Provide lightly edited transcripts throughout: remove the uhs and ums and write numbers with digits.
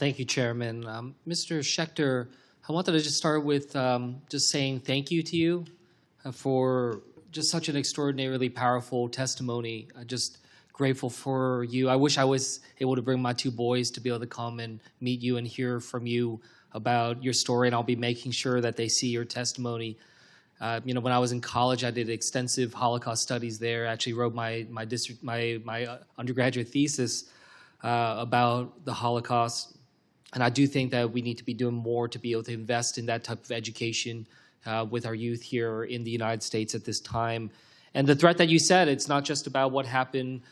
Thank you, Chairman. Mr. Schaecter, I wanted to just start with just saying thank you to you for just such an extraordinarily powerful testimony. Just grateful for you. I wish I was able to bring my two boys to be able to come and meet you and hear from you about your story, and I'll be making sure that they see your testimony. When I was in college, I did extensive Holocaust studies there. I actually wrote my undergraduate thesis about the Holocaust. And I do think that we need to be doing more to be able to invest in that type of education with our youth here in the United States at this time. And the threat that you said, it's not just about what happened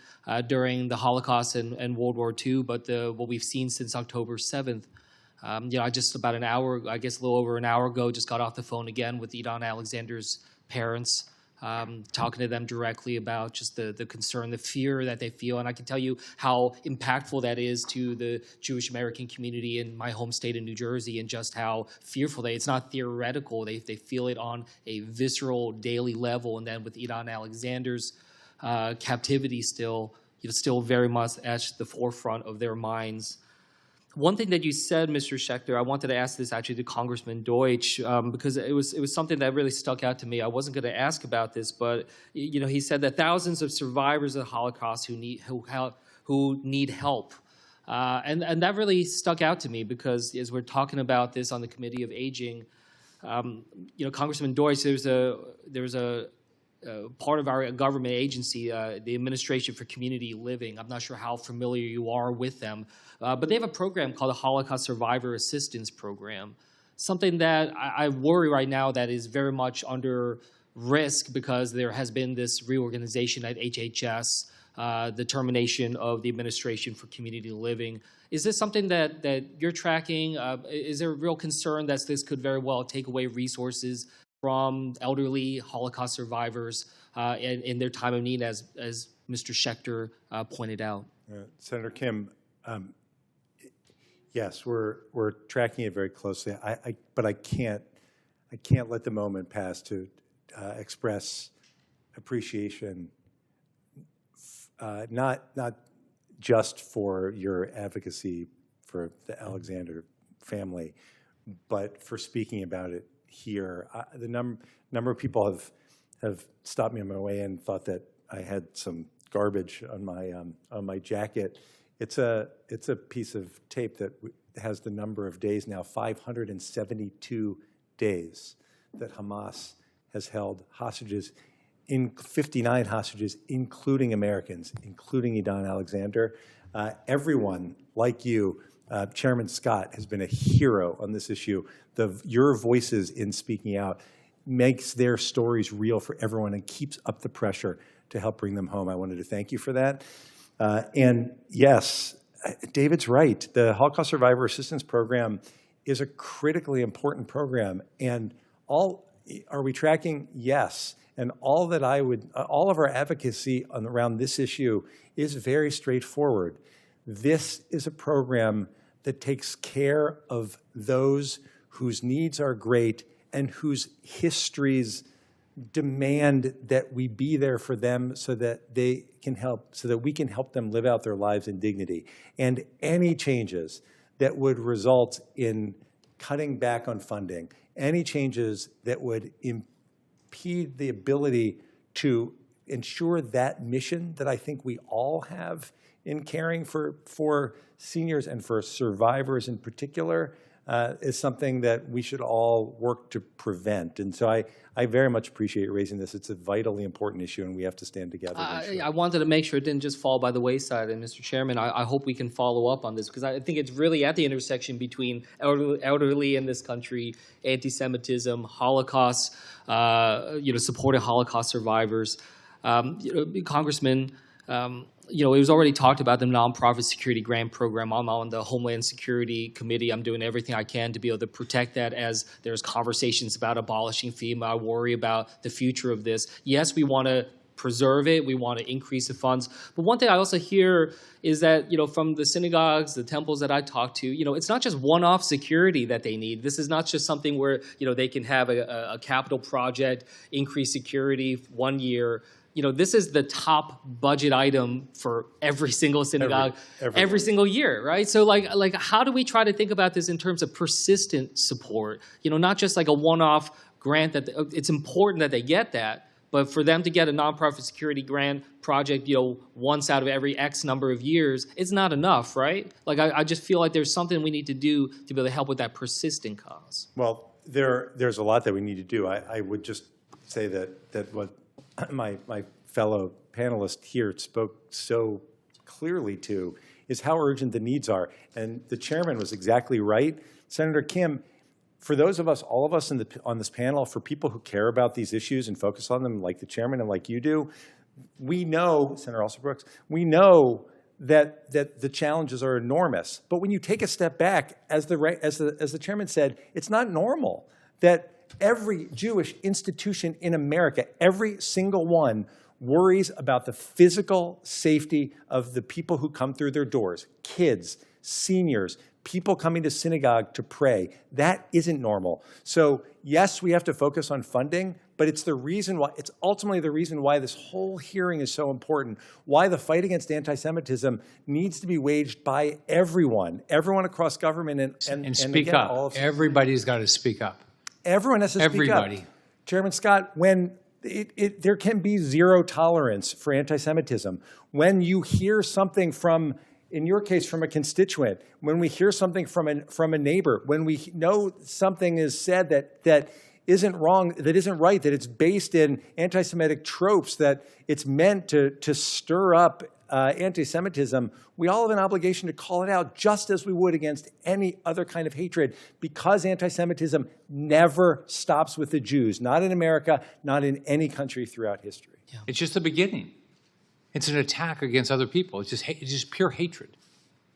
during the Holocaust and World War II, but what we've seen since October 7th. I just about an hour, I guess a little over an hour ago, just got off the phone again with Idon Alexander's parents, talking to them directly about just the concern, the fear that they feel. And I can tell you how impactful that is to the Jewish American community in my home state of New Jersey, and just how fearful it's not theoretical. They feel it on a visceral daily level. And then with Idon Alexander's captivity still very much at the forefront of their minds. One thing that you said, Mr. Schaecter, I wanted to ask this actually to Congressman Deutch, because it was something that really stuck out to me. I wasn't going to ask about this, but he said that thousands of survivors of the Holocaust who need help, and that really stuck out to me, because as we're talking about this on the Committee of Aging, Congressman Deutch, there was a part of our government agency, the Administration for Community Living. I'm not sure how familiar you are with them, but they have a program called the Holocaust Survivor Assistance Program, something that I worry right now that is very much under risk because there has been this reorganization at HHS, the termination of the Administration for Community Living. Is this something that you're tracking? Is there a real concern that this could very well take away resources from elderly Holocaust survivors in their time of need, as Mr. Schaecter pointed out? Senator Kim, yes, we're tracking it very closely. But I can't let the moment pass to express appreciation, not just for your advocacy for the Alexander family, but for speaking about it here. The number of people have stopped me on my way in, thought that I had some garbage on my jacket. It's a piece of tape that has the number of days now, 572 days that Hamas has held hostages, in 59 hostages, including Americans, including Idon Alexander. Everyone like you, Chairman Scott, has been a hero on this issue. Your voices in speaking out makes their stories real for everyone and keeps up the pressure to help bring them home. I wanted to thank you for that. And yes, David's right. The Holocaust Survivor Assistance Program is a critically important program. And are we tracking? Yes. And all of our advocacy around this issue is very straightforward. This is a program that takes care of those whose needs are great and whose histories demand that we be there for them so that we can help them live out their lives in dignity. And any changes that would result in cutting back on funding, any changes that would impede the ability to ensure that mission that I think we all have in caring for seniors and for survivors in particular, is something that we should all work to prevent. And so I very much appreciate you raising this. It's a vitally important issue, and we have to stand together. I wanted to make sure it didn't just fall by the wayside. And Mr. Chairman, I hope we can follow up on this, because I think it's really at the intersection between elderly in this country, anti-Semitism, Holocaust, supporting Holocaust survivors. Congressman, it was already talked about the nonprofit security grant program. I'm on the Homeland Security Committee. I'm doing everything I can to be able to protect that as there's conversations about abolishing FEMA. I worry about the future of this. Yes, we want to preserve it. We want to increase the funds. But one thing I also hear is that, from the synagogues, the temples that I talk to, it's not just one-off security that they need. This is not just something where, they can have a capital project, increase security one year. this is the top budget item for every single synagogue every single year, right? So like how do we try to think about this in terms of persistent support? Not just like a one-off grant that it's important that they get that, but for them to get a nonprofit security grant project, once out of every X number of years, it's not enough, right? Like I just feel like there's something we need to do to be able to help with that persistent cause. Well, there's a lot that we need to do. I would just say that what my fellow panelist here spoke so clearly to is how urgent the needs are. And the chairman was exactly right. Senator Kim, for those of us, all of us on this panel, for people who care about these issues and focus on them like the chairman and like you do, we know, Senator Alston-Brooks, we know that the challenges are enormous. But when you take a step back, as the chairman said, it's not normal that every Jewish institution in America, every single one, worries about the physical safety of the people who come through their doors, kids, seniors, people coming to synagogue to pray. That isn't normal. So yes, we have to focus on funding, but it's ultimately the reason why this whole hearing is so important, why the fight against anti-Semitism needs to be waged by everyone across government and speak up. Everybody's got to speak up. Everyone has to speak up. Everybody. Chairman Scott, when there can be zero tolerance for anti-Semitism, when you hear something from, in your case, from a constituent, when we hear something from a neighbor, when we know something is said that isn't wrong, that isn't right, that it's based in anti-Semitic tropes, that it's meant to stir up anti-Semitism, we all have an obligation to call it out just as we would against any other kind of hatred, because anti-Semitism never stops with the Jews, not in America, not in any country throughout history. Yeah. It's just the beginning. It's an attack against other people. It's just pure hatred.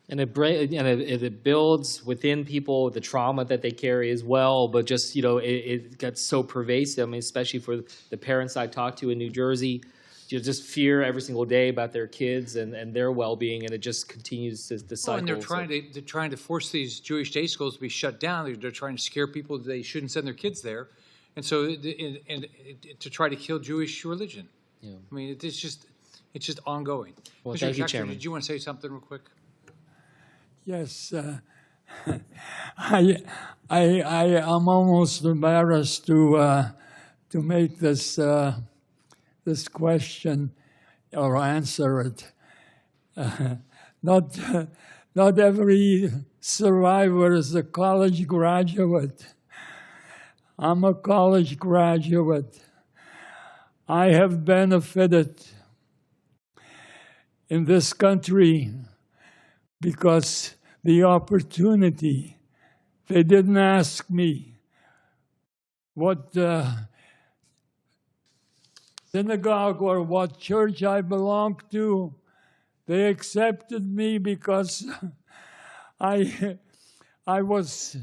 And it builds within people the trauma that they carry as well, but just, it gets so pervasive. I mean, especially for the parents I talked to in New Jersey, just fear every single day about their kids and their well-being, and it just continues the cycle. And they're trying to force these Jewish day schools to be shut down. They're trying to scare people that they shouldn't send their kids there, and so to try to kill Jewish religion. Yeah. I mean, it's just ongoing. Well, Mr. thank you, Schaecter, Chairman. did you want to say something real quick? Yes, I am almost embarrassed to make this question or answer it. Not every survivor is a college graduate. I'm a college graduate. I have benefited in this country because the opportunity, they didn't ask me what synagogue or what church I belonged to. They accepted me because I was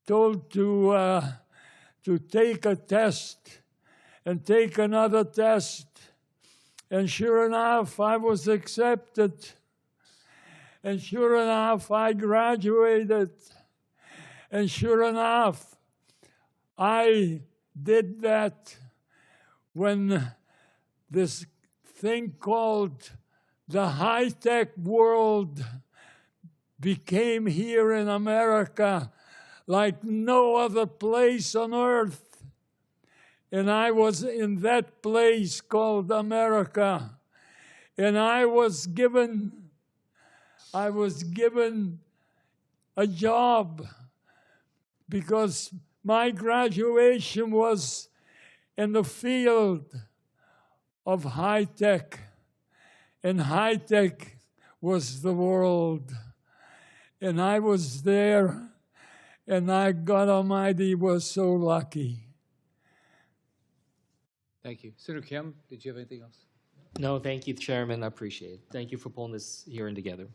told to take a test and take another test. And sure enough, I was accepted. And sure enough, I graduated. And sure enough, I did that when this thing called the high-tech world became here in America like no other place on earth. And I was in that place called America. And I was given a job because my graduation was in the field of high tech. And high tech was the world. And I was there, and I, God Almighty, was so lucky. Thank you. Senator Kim, did you have anything else? No, thank you, Chairman. I appreciate it. Thank you for pulling this hearing together.